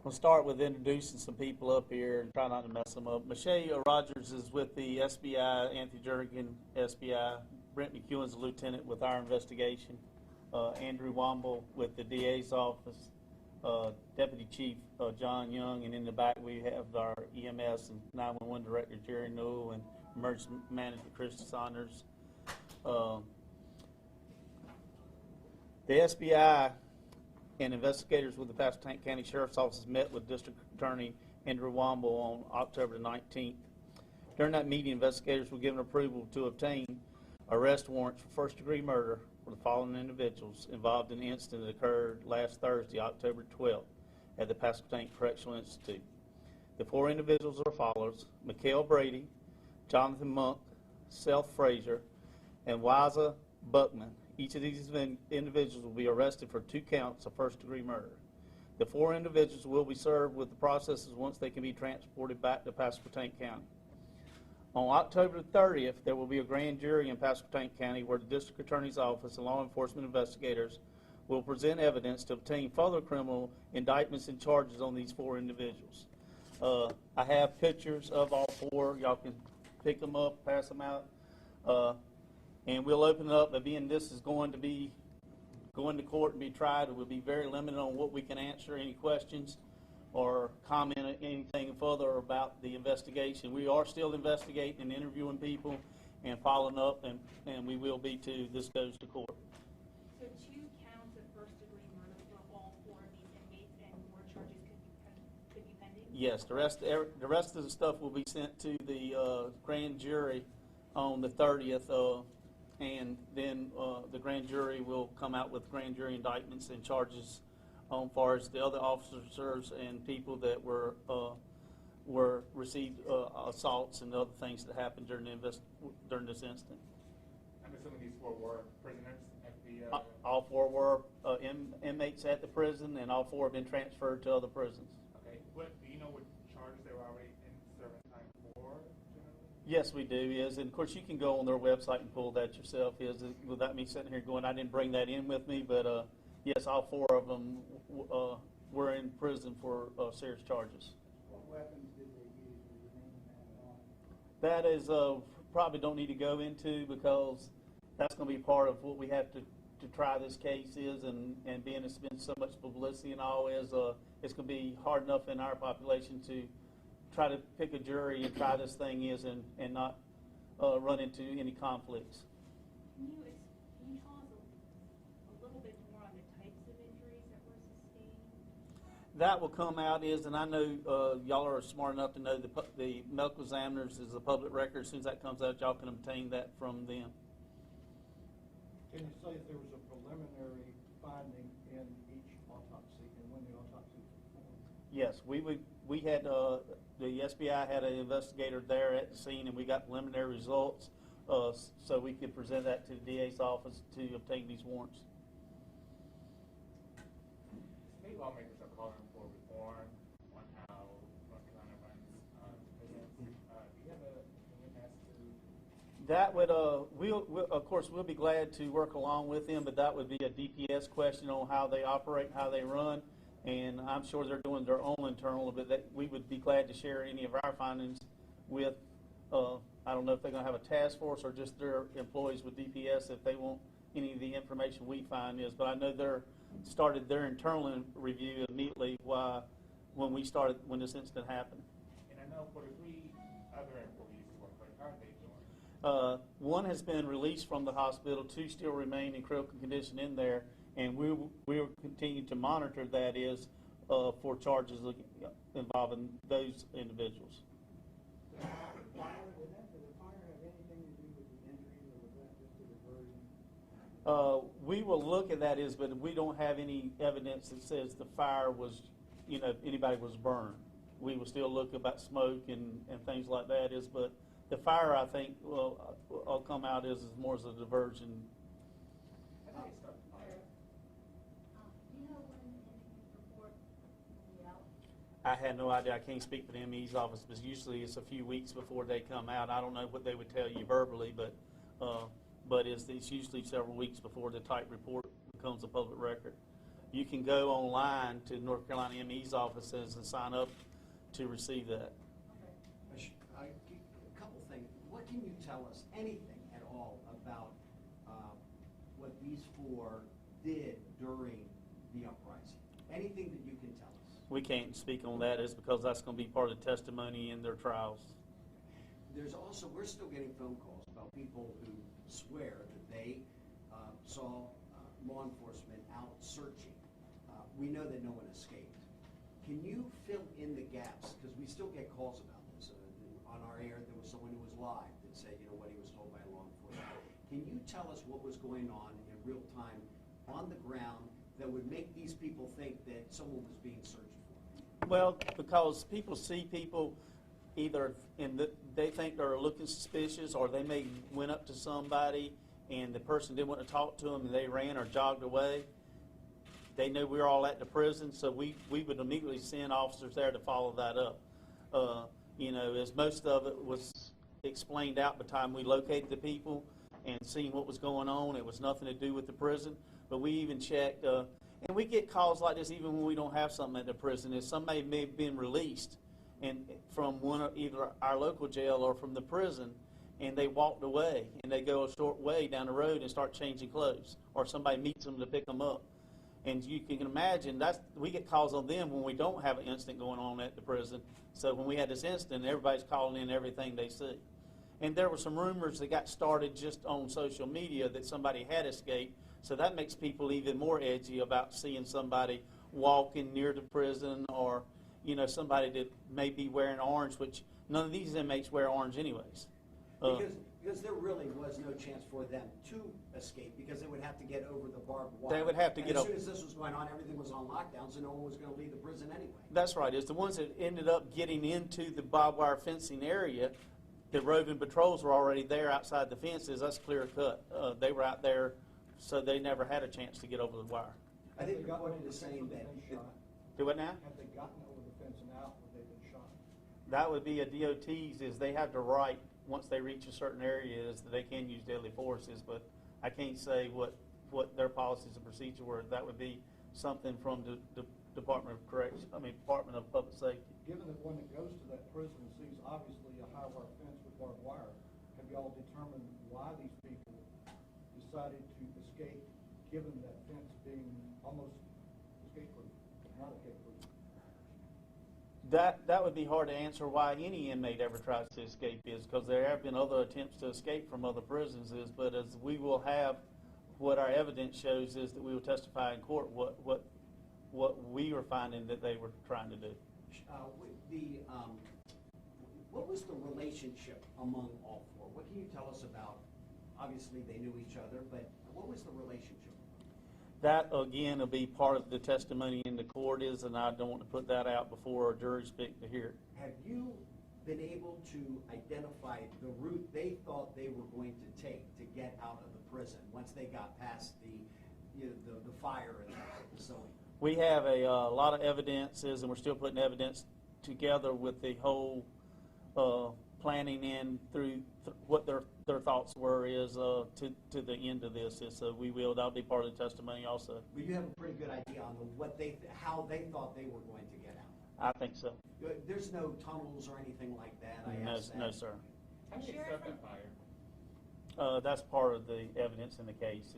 We'll start with introducing some people up here and try not to mess them up. Michelle Rogers is with the SBI, Anthony Jernigan, SBI. Brent McEwen's a lieutenant with our investigation. Andrew Womble with the DA's office. Deputy Chief John Young, and in the back we have our EMS and 911 Director Jerry Newell and Emergency Manager Christy Saunders. The SBI and investigators with the Pasquotank County Sheriff's Office met with District Attorney Andrew Womble on October the 19th. During that meeting, investigators were given approval to obtain arrest warrants for first-degree murder for the following individuals involved in the incident that occurred last Thursday, October 12th, at the Pasquotank Correctional Institute. The four individuals are as follows: Mikhail Brady, Jonathan Monk, Seth Frazier, and Wiza Buckman. Each of these individuals will be arrested for 2 counts of first-degree murder. The 4 individuals will be served with the processes once they can be transported back to Pasquotank County. On October 30th, there will be a grand jury in Pasquotank County where the District Attorney's Office and law enforcement investigators will present evidence to obtain further criminal indictments and charges on these 4 individuals. I have pictures of all 4. Y'all can pick them up, pass them out. And we'll open it up, but being this is going to court and be tried, it will be very limited on what we can answer, any questions or comment anything further about the investigation. We are still investigating and interviewing people and following up, and we will be too. This goes to court. So 2 counts of first-degree murder for all 4 of these inmates, and more charges could be pending? Yes, the rest of the stuff will be sent to the grand jury on the 30th. And then the grand jury will come out with grand jury indictments and charges on far as the other officers and people that were received assaults and other things that happened during this incident. I'm assuming these 4 were prisoners at the. All 4 were inmates at the prison, and all 4 have been transferred to other prisons. Okay. Do you know what charges they were already in serving time for? Yes, we do. And of course you can go on their website and pull that yourself. Without me sitting here going, I didn't bring that in with me, but yes, all 4 of them were in prison for serious charges. What weapons did they use? Did you name that at all? That is probably don't need to go into, because that's going to be part of what we have to try this case is, and being it's been so much publicity and all is it's going to be hard enough in our population to try to pick a jury and try this thing is and not run into any conflicts. Can you tell us a little bit more on the types of injuries that were sustained? That will come out and I know y'all are smart enough to know the medical examiners is a public record. As soon as that comes out, y'all can obtain that from them. Can you say if there was a preliminary finding in each autopsy and when the autopsy was performed? Yes, we had the SBI had an investigator there at the scene, and we got preliminary results, so we could present that to the DA's office to obtain these warrants. State lawmakers are calling for reform on how North Carolina runs prisons. Do you have an opinion as to? That would of course we'll be glad to work along with them, but that would be a DPS question on how they operate, how they run. And I'm sure they're doing their own internal, but we would be glad to share any of our findings with, I don't know if they're going to have a task force or just their employees with DPS if they want any of the information we find is. But I know they're started their internal review immediately when this incident happened. And I know for the 3 other employees who are hurt, how are they doing? One has been released from the hospital. 2 still remain in critical condition in there. And we will continue to monitor that for charges involving those individuals. Did the fire have anything to do with the injuries, or was that just a diversion? We will look at that but we don't have any evidence that says the fire was, anybody was burned. We will still look about smoke and things like that but the fire, I think, will come out as more as a diversion. How did they start the fire? Do you know when the injuries report will be out? I had no idea. I can't speak for the ME's office, but usually it's a few weeks before they come out. I don't know what they would tell you verbally, but it's usually several weeks before the type report becomes a public record. You can go online to North Carolina ME's offices and sign up to receive that. A couple things. What can you tell us, anything at all, about what these four did during the uprising? Anything that you can tell us? We can't speak on that, is because that's going to be part of the testimony in their trials. There's also, we're still getting phone calls about people who swear that they saw law enforcement out searching. We know that no one escaped. Can you fill in the gaps? Because we still get calls about this. On our air, there was someone who was live that said, what he was told by law enforcement. Can you tell us what was going on in real time on the ground that would make these people think that someone was being searched for? Well, because people see people either they think they're looking suspicious, or they may went up to somebody and the person didn't want to talk to them and they ran or jogged away. They knew we were all at the prison, so we would immediately send officers there to follow that up. As most of it was explained out by the time we located the people and seen what was going on. It was nothing to do with the prison, but we even checked, and we get calls like this even when we don't have something at the prison. If somebody may have been released and from either our local jail or from the prison, and they walked away, and they go a short way down the road and start changing clothes, or somebody meets them to pick them up. And you can imagine we get calls on them when we don't have an incident going on at the prison. So when we had this incident, everybody's calling in everything they see. And there were some rumors that got started just on social media that somebody had escaped. So that makes people even more edgy about seeing somebody walking near the prison, or somebody that may be wearing orange, which none of these inmates wear orange anyways. Because there really was no chance for them to escape, because they would have to get over the barbed wire. They would have to get over. over. As soon as this was going on, everything was on lockdown, so no one was going to leave the prison anyway. That's right. It's the ones that ended up getting into the barbed wire fencing area. The roving patrols were already there outside the fences. That's clear cut. They were out there, so they never had a chance to get over the wire. I think the point is saying that. Do what now? Have they gotten over the fence and out, would they been shot? That would be a DOT's, is they have the right, once they reach a certain area, is that they can use deadly forces, but I can't say what their policies and procedure were. That would be something from the Department of Public Safety. Given that one that goes to that prison sees obviously a high wire fence with barbed wire, have y'all determined why these people decided to escape, given that fence being almost escape-proof, not escape-proof? That would be hard to answer why any inmate ever tries to escape, is because there have been other attempts to escape from other prisons, but as we will have, what our evidence shows is that we will testify in court what we were finding that they were trying to do. What was the relationship among all four? What can you tell us about? Obviously, they knew each other, but what was the relationship? That, again, will be part of the testimony in the court, and I don't want to put that out before a jury's picked to hear it. Have you been able to identify the route they thought they were going to take to get out of the prison once they got past the fire in the facility? We have a lot of evidences, and we're still putting evidence together with the whole planning in through what their thoughts were to the end of this. So that'll be part of the testimony also. But you have a pretty good idea on how they thought they were going to get out. I think so. There's no tunnels or anything like that. No, sir. How did they start that fire? That's part of the evidence in the case.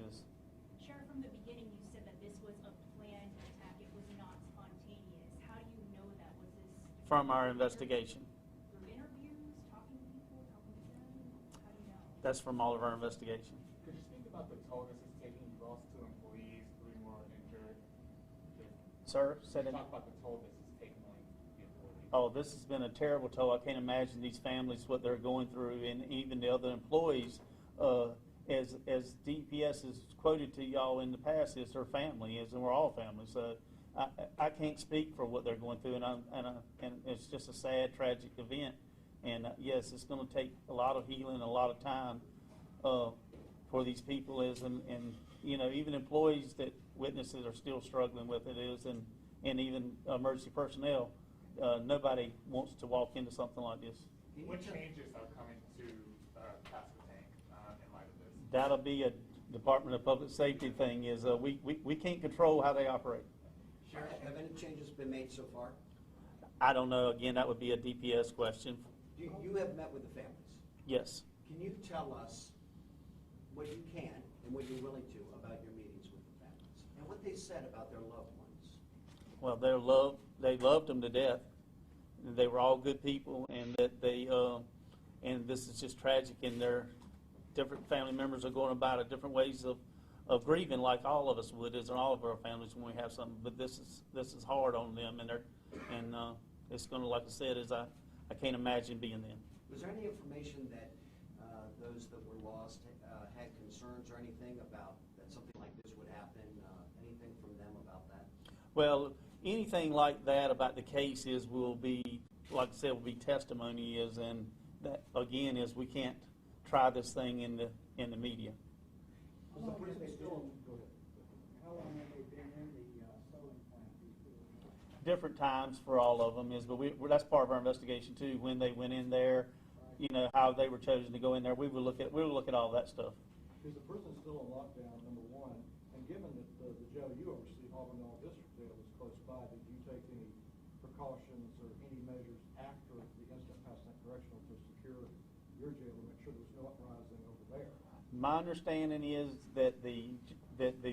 Sheriff, from the beginning, you said that this was a planned attack. It was not spontaneous. How do you know that? Was this From our investigation. through interviews, talking to people, talking to them? How do you know? That's from all of our investigation. Could you speak about the toll this is taking? You lost 2 employees, 3 more injured. Sir, said it. Talk about the toll this is taking on the employees. Oh, this has been a terrible toll. I can't imagine these families, what they're going through, and even the other employees. As DPS has quoted to y'all in the past, is their family, and we're all family. So I can't speak for what they're going through, and it's just a sad, tragic event. And yes, it's going to take a lot of healing, a lot of time for these people. And even employees that witnesses are still struggling with it and even emergency personnel. Nobody wants to walk into something like this. What changes are coming to Pasquotank in light of this? That'll be Department of Public Safety thing is, we can't control how they operate. Sheriff, have any changes been made so far? I don't know, again, that would be a DPS question. You have met with the families. Yes. Can you tell us what you can and what you're willing to about your meetings with the families and what they said about their loved ones? Well, they loved them to death. They were all good people, and that and this is just tragic, and their different family members are going about it different ways of grieving, like all of us would, as in all of our families when we have something. But this is hard on them, and it's going to, like I said, I can't imagine being them. Was there any information that those that were lost had concerns or anything about that something like this would happen? Anything from them about that? Well, anything like that about the case will be, like I said, will be testimony and that again is we can't try this thing in the media. How long have they still, go ahead. How long have they been in the sewing plant? Different times for all of them but that's part of our investigation too. When they went in there, how they were chosen to go in there. We will look at all that stuff. Is the prison still in lockdown, number one? And given that the jail you oversee, Auburn District Jail, is close by, did you take any precautions or any measures after the incident Pasquotank Correctional to secure your jail to make sure there was no uprising over there? My understanding is that the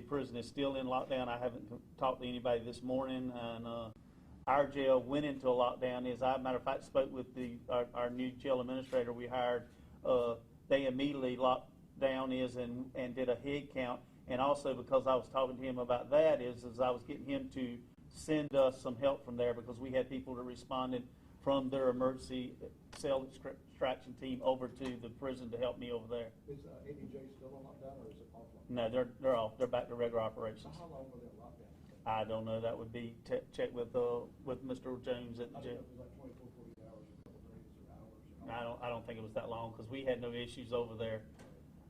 prison is still in lockdown. I haven't talked to anybody this morning, and our jail went into a lockdown. As a matter of fact, spoke with our new jail administrator we hired. They immediately locked down and did a head count. And also because I was talking to him about that is I was getting him to send us some help from there because we had people that responded from their emergency cell extraction team over to the prison to help me over there. Is ADJ still in lockdown or is it offline? No, they're off. They're back to regular operations. How long were they in lockdown? I don't know. That would be check with Mr. Jones at the I jail. don't know if it was like 24, 40 hours, a couple days or hours. I don't think it was that long because we had no issues over there.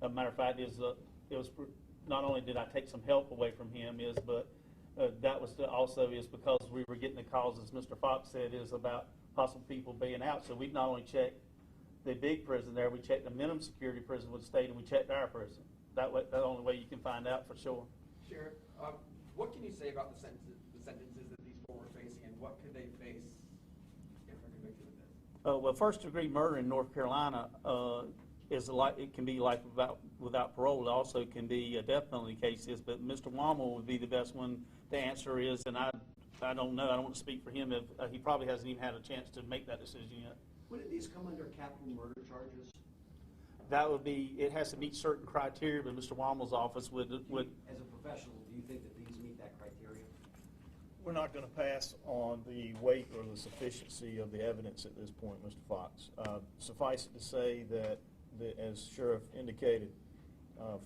As a matter of fact, it was not only did I take some help away from him but that was also because we were getting the calls, as Mr. Fox said, is about possible people being out. So we not only checked the big prison there, we checked the minimum security prison with the state, and we checked our prison. That's the only way you can find out for sure. Sheriff, what can you say about the sentences that these people were facing, and what could they face if they're convicted of this? Well, first-degree murder in North Carolina it can be life without parole. It also can be a death penalty cases. But Mr. Wammel would be the best one to answer is, and I don't know. I don't want to speak for him. If he probably hasn't even had a chance to make that decision yet. Would these come under capital murder charges? That would be. It has to meet certain criteria, but Mr. Wammel's office would. As a professional, do you think that these meet that criteria? We're not going to pass on the weight or the sufficiency of the evidence at this point, Mr. Fox. Suffice it to say that, as Sheriff indicated,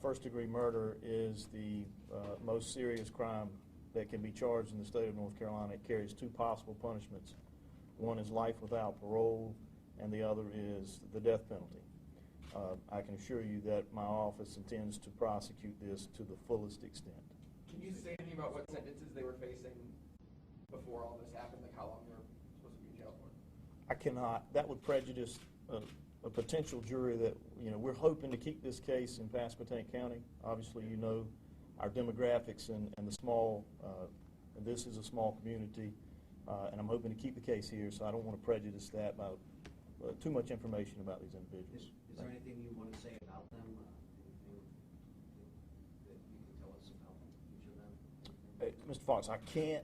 first-degree murder is the most serious crime that can be charged in the state of North Carolina. It carries two possible punishments. One is life without parole, and the other is the death penalty. I can assure you that my office intends to prosecute this to the fullest extent. Can you say anything about what sentences they were facing before all this happened, like how long they were supposed to be in jail for? I cannot. That would prejudice a potential jury that, we're hoping to keep this case in Pasquotank County. Obviously, our demographics and the small, this is a small community, and I'm hoping to keep the case here, so I don't want to prejudice that by too much information about these individuals. Is there anything you want to say about them? Anything that you can tell us about each of them? Mr. Fox, I can't,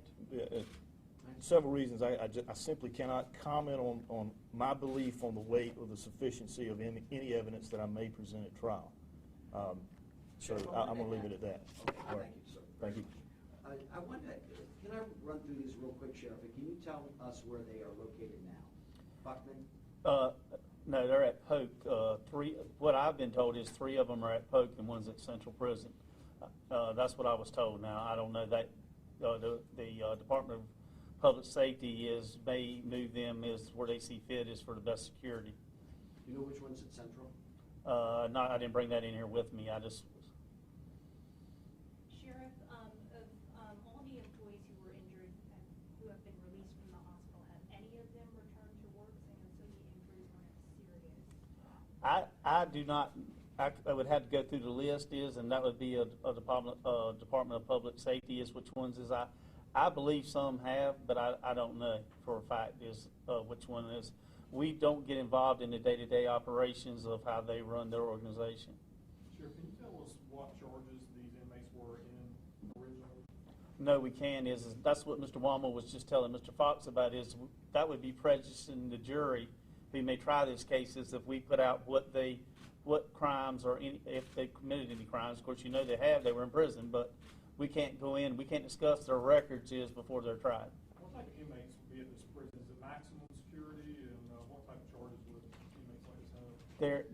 several reasons. I simply cannot comment on my belief on the weight or the sufficiency of any evidence that I may present at trial. So I'm going to leave it at that. Okay, All right. thank you, sir. Thank you. I wonder, can I run through these real quick, Sheriff? Can you tell us where they are located now? Buckman? No, they're at Polk. What I've been told is 3 of them are at Polk and one's at Central Prison. That's what I was told. Now, I don't know that the Department of Public Safety may move them is where they see fit is for the best security. Do you know which one's at Central? No, I didn't bring that in here with me. I just. Sheriff, of all the employees who were injured and who have been released from the hospital, have any of them returned to work? Saying some of the injuries weren't serious. I do not I would have to go through the list and that would be a Department of Public Safety which ones I believe some have, but I don't know for a fact which one is. We don't get involved in the day-to-day operations of how they run their organization. Sheriff, can you tell us what charges these inmates were in originally? No, we can. That's what Mr. Wamble was just telling Mr. Fox about. That would be prejudicing the jury who may try these cases if we put out what crimes or if they committed any crimes. Of course, they were in prison, but we can't go in. We can't discuss their records before they're tried. What type of inmates would be at this prison? Is it maximum security, and what type of charges would inmates like this have?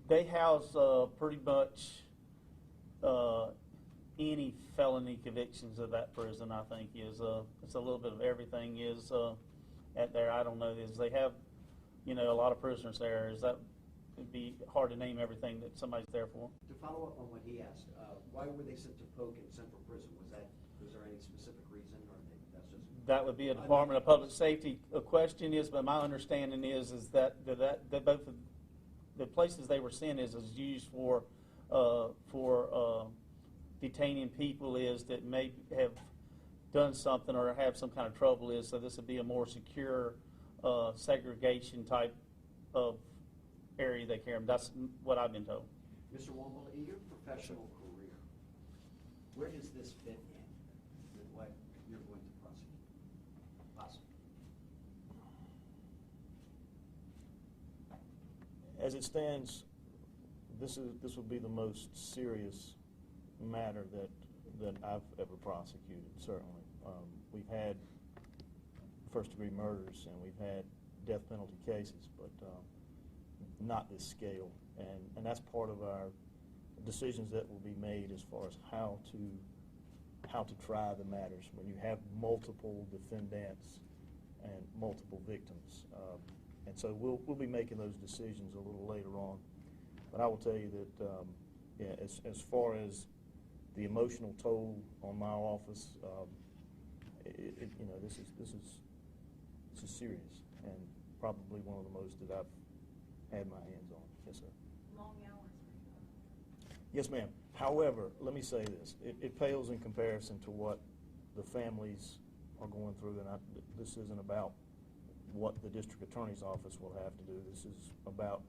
They house pretty much any felony convictions of that prison. I think it's a little bit of everything at there. I don't know. They have a lot of prisoners there. It'd be hard to name everything that somebody's there for. To follow up on what he asked, why were they sent to Polk in Central Prison? Was there any specific reason, or that's just? That would be a Department of Public Safety question but my understanding is that both of the places they were sent is used for detaining people that may have done something or have some kind of trouble so this would be a more secure segregation type of area they care. That's what I've been told. Mr. Wamble, in your professional career, where does this fit in with what you're going to prosecute? Possibly. As it stands, this would be the most serious matter that I've ever prosecuted. Certainly, we've had first-degree murders and we've had death penalty cases, but not this scale. And that's part of our decisions that will be made as far as how to try the matters when you have multiple defendants and multiple victims. And so we'll be making those decisions a little later on. But I will tell you that as far as the emotional toll on my office, this is serious and probably one of the most that I've had my hands on. Yes, sir. Long hours for you. Yes, ma'am. However, let me say this: it pales in comparison to what the families are going through, and this isn't about what the district attorney's office will have to do. This is about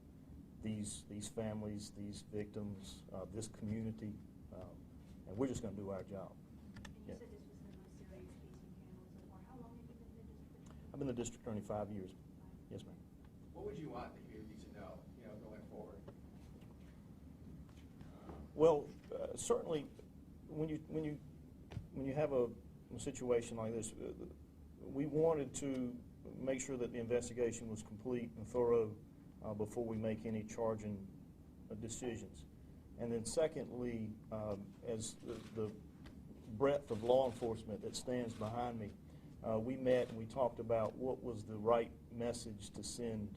these families, these victims, this community, and we're just going to do our job. And you said this was the most serious case you've handled so far. How long have you been in the district? I've been the district attorney 5 years. Yes, ma'am. What would you want the community to know, going forward? Well, certainly, when you have a situation like this, we wanted to make sure that the investigation was complete and thorough before we make any charging decisions. And then secondly, as the breadth of law enforcement that stands behind me, we met and we talked about what was the right message to send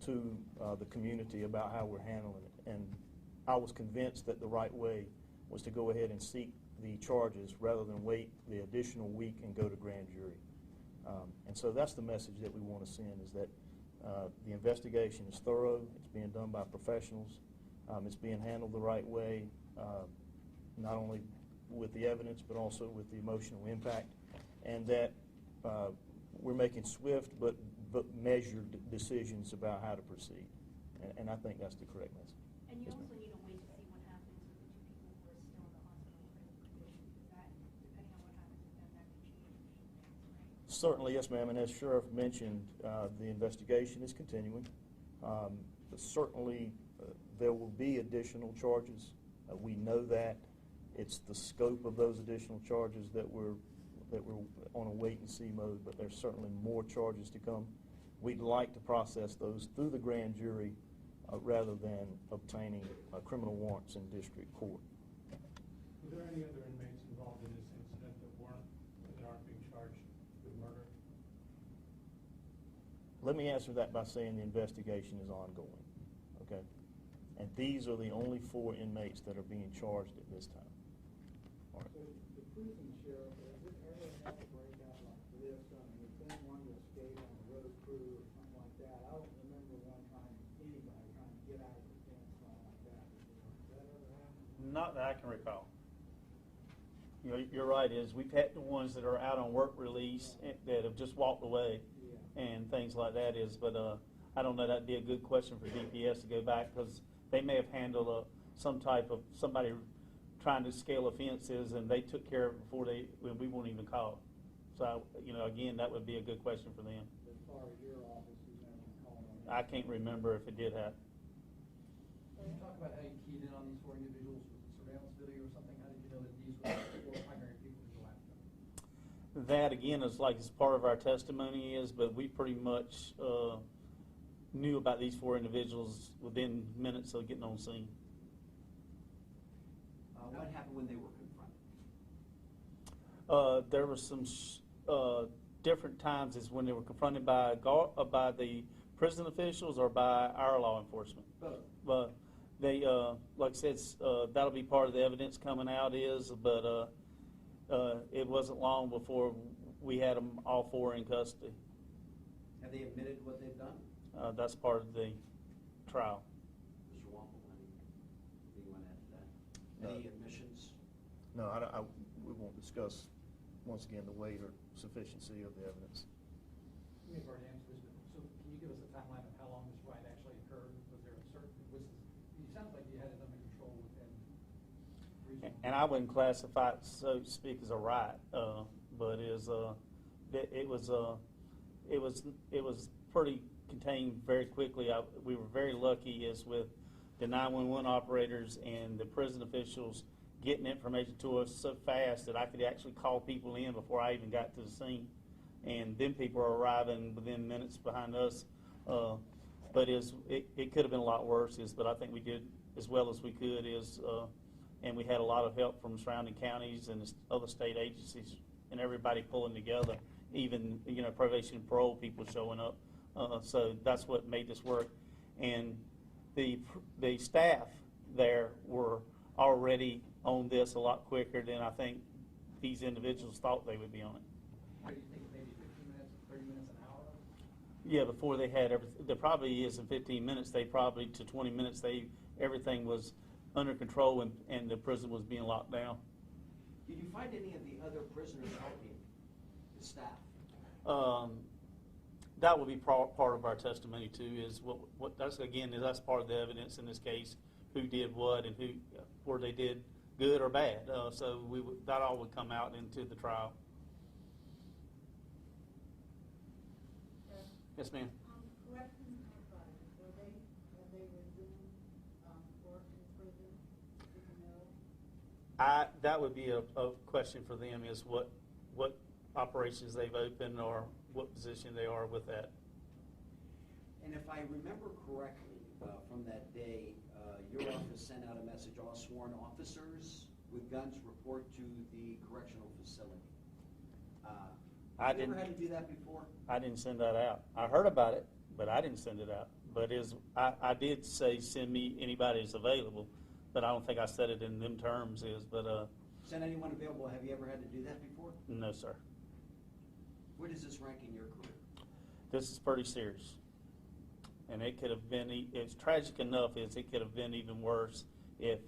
to the community about how we're handling it. And I was convinced that the right way was to go ahead and seek the charges rather than wait the additional week and go to grand jury. And so that's the message that we want to send, is that the investigation is thorough, it's being done by professionals, it's being handled the right way, not only with the evidence but also with the emotional impact, and that we're making swift but measured decisions about how to proceed. And I think that's the correct message. And you Yes, also ma'am. need to wait to see what happens with the two people who are still in the hospital in critical condition, because that, depending on what happens with them, that could change things, right? Certainly, yes, ma'am. And as Sheriff mentioned, the investigation is continuing. Certainly, there will be additional charges. We know that. It's the scope of those additional charges that we're on a wait-and-see mode, but there's certainly more charges to come. We'd like to process those through the grand jury rather than obtaining criminal warrants in district court. Were there any other inmates involved in this incident that aren't being charged with murder? Let me answer that by saying the investigation is ongoing, okay? And these are the only 4 inmates that are being charged at this time. All right. So the prison sheriff, has it ever had to break out like this? I mean, if anyone to escape on a road crew or something like that, I don't remember one time anybody trying to get out of the fence or something like that. Not that I can recall. You know, you're right, we've had the ones that are out on work release that have just walked away and things like that but I don't know, that'd be a good question for DPS to go back, because they may have handled some type of somebody trying to scale offenses and they took care of it when we won't even call. So, you know, again, that would be a good question for them. As far as your office, you never called on I can't remember if it did happen. Can you talk about how you keyed in on these 4 individuals with surveillance video or something? How did you know that these were the 4 primary people to go after? That, again, is like as part of our testimony but we pretty much knew about these 4 individuals within minutes of getting on scene. What happened when they were confronted? There were some different times is when they were confronted by the prison officials or by our law enforcement. Both. But they, like I said, that'll be part of the evidence coming out but it wasn't long before we had them all 4 in custody. Have they admitted what they've done? That's part of the trial. Mr. Wample, anything you want to add to that? Any admissions? No, we won't discuss, once again, the weight or sufficiency of the evidence. You may have already answered this, but so can you give us a timeline of how long this riot actually occurred? Was there a certain, you sound like you had it under control within reasonable. And I wouldn't classify it, so to speak, as a riot, but it was pretty contained very quickly. We were very lucky with the 911 operators and the prison officials getting information to us so fast that I could actually call people in before I even got to the scene. And then people are arriving within minutes behind us. But it could have been a lot worse, but I think we did as well as we could, and we had a lot of help from surrounding counties and other state agencies and everybody pulling together, even, you know, probation and parole people showing up. So that's what made this work. And the staff there were already on this a lot quicker than I think these individuals thought they would be on it. So you think maybe 15 minutes, 30 minutes, an hour? Yeah, before they had everything, there probably is in 15 minutes, to 20 minutes, everything was under control and the prison was being locked down. Did you find any of the other prisoners helping the staff? That would be part of our testimony too, is that's part of the evidence in this case, who did what and where they did good or bad. So that all would come out into the trial. Yes, ma'am. Corrections operators, have they resumed work in prison? Do you know? That would be a question for them, is what operations they've opened or what position they are with that. And if I remember correctly, from that day, your office sent out a message, all sworn officers with guns report to the correctional facility. Have you ever had to do that before? I didn't send that out. I heard about it, but I didn't send it out. But I did say send me anybody that's available, but I don't think I said it in them terms. Send anyone available. Have you ever had to do that before? No, sir. Where does this rank in your career? This is pretty serious. And it could have been, it's tragic enough as it could have been even worse if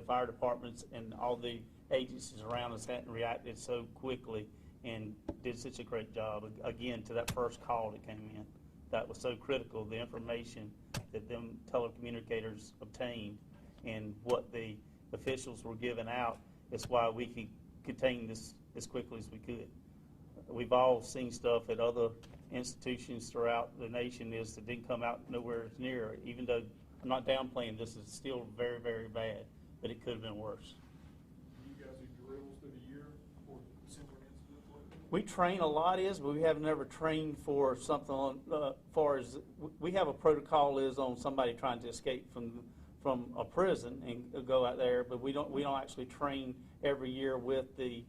our departments and all the agencies around us hadn't reacted so quickly and did such a great job. Again, to that first call that came in, that was so critical, the information that them telecommunicators obtained and what the officials were giving out is why we could contain this as quickly as we could. We've all seen stuff at other institutions throughout the nation that didn't come out nowhere near, even though I'm not downplaying, this is still very, very bad, but it could have been worse. Do you guys do drills through the year for similar incidents like that? We train a lot, but we have never trained for something far as, we have a protocol on somebody trying to escape from a prison and go out there, but we don't actually train every year with the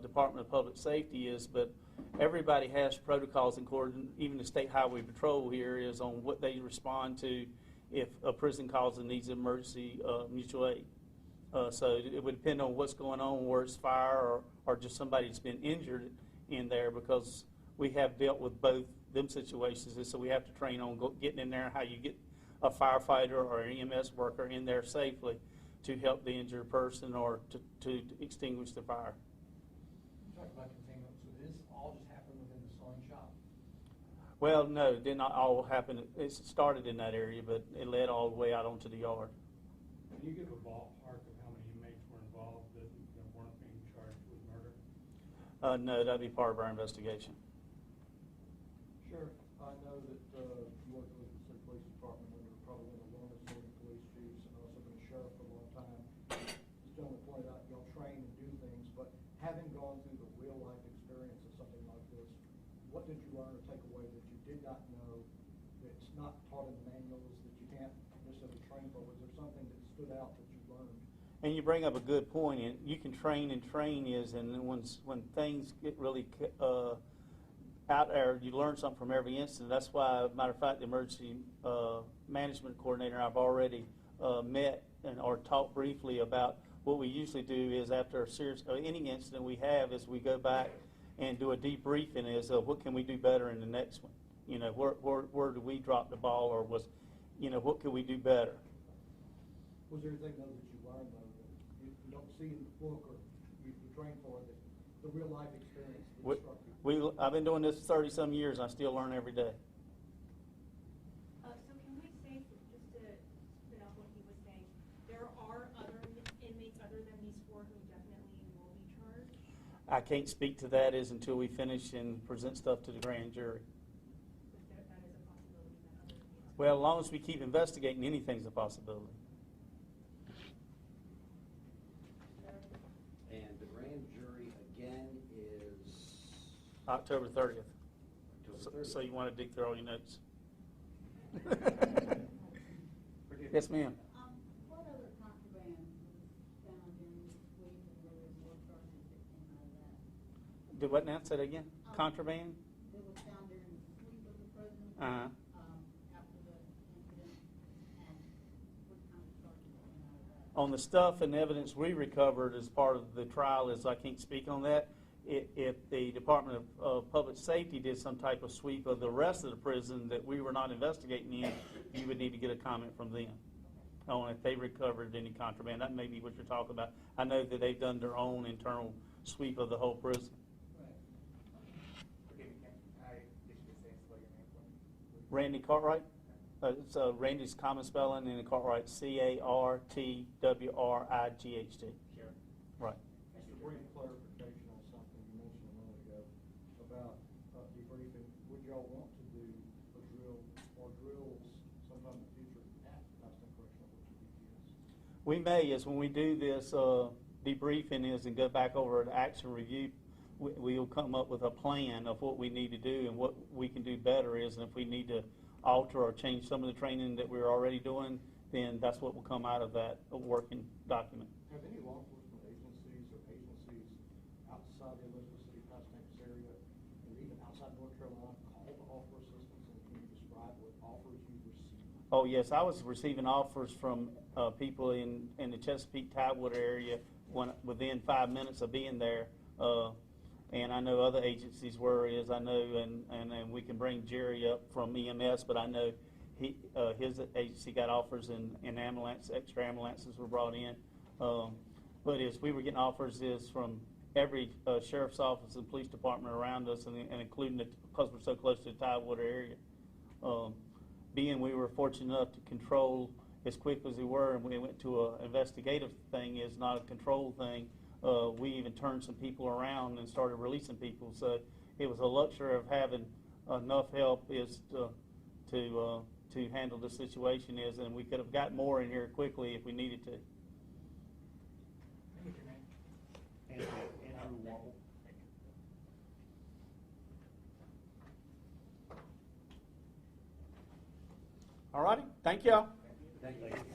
Department of Public Safety but everybody has protocols in court, even the State Highway Patrol here is on what they respond to if a prison calls and needs emergency mutual aid. So it would depend on what's going on, where it's fire or just somebody that's been injured in there, because we have dealt with both them situations, and so we have to train on getting in there, how you get a firefighter or an EMS worker in there safely to help the injured person or to extinguish the fire. You talked about containment, so this all just happened within the sewing shop? Well, no, it did not all happen. It started in that area, but it led all the way out onto the yard. Can you give a ballpark of how many inmates were involved that weren't being charged with murder? No, that'd be part of our investigation. Sheriff, I know that you worked with the city police department when you were probably one of the longest serving police chiefs and also been a sheriff for a long time. This gentleman pointed out y'all train and do things, but having gone through the real life experience of something like this, what did you learn or take away that you did not know, that's not taught in the manuals, that you can't necessarily train for? Was there something that stood out that you learned? And you bring up a good point. And you can train and train and when things get really out there, you learn something from every incident. That's why, matter of fact, the emergency management coordinator, I've already met or talked briefly about what we usually do is after a serious any incident we have is we go back and do a debriefing is what can we do better in the next one. Where did we drop the ball, or what could we do better? Was there anything though that you learned though that you don't see in the book or you train for, that the real life experience that struck you? I've been doing this 30-some years, and I still learn every day. So can we say, just to spin off what he was saying, there are other inmates other than these 4 who definitely will be charged? I can't speak to that until we finish and present stuff to the grand jury. That is a possibility that other inmates. Well, as long as we keep investigating, anything's a possibility. And the grand jury again is October 30th. October 30th. So you want to dig through all your notes? Yes, ma'am. What other contraband was found in the suite, and were there more charges that came out of that? Do what now? Say that again. Contraband? That was found during the sweep of the prison, Uh-huh. after the incident, and what kind of charges came out of that? On the stuff and evidence we recovered as part of the trial, I can't speak on that. If the Department of Public Safety did some type of sweep of the rest of the prison that we were not investigating in, you would need to get a comment from them on if they recovered any contraband. That may be what you're talking about. I know that they've done their own internal sweep of the whole prison. Forgive me, can I get you to say spell your name for me? Randy Cartwright. So Randy's common spelling, and Cartwright CARTWRIGHT. Sure. Right. Just a brief clarification on something you mentioned a minute ago about debriefing. Would y'all want to do a drill or drills sometime in the future at Pasquotank Correctional, which would be yes? We may, is when we do this debriefing and go back over an action review, we'll come up with a plan of what we need to do and what we can do better is, and if we need to alter or change some of the training that we're already doing, then that's what will come out of that working document. Have any law enforcement agencies or agencies outside the Elizabeth City, Pasquotank area, and even outside North Carolina, called to offer assistance, and can you describe what offers you received? Oh, yes, I was receiving offers from people in the Chesapeake Tidewater area within 5 minutes of being there. And I know other agencies were, I know, and we can bring Jerry up from EMS, but I know his agency got offers in ambulance, extra ambulances were brought in. But as we were getting offers from every sheriff's office and police department around us, and including because we're so close to the Tidewater area. Being we were fortunate enough to control as quick as we were, and we went to an investigative thing, is not a control thing. We even turned some people around and started releasing people. So it was a luxury of having enough help to handle the situation and we could have got more in here quickly if we needed to. Andrew Wamble. All righty, thank y'all. Thank you.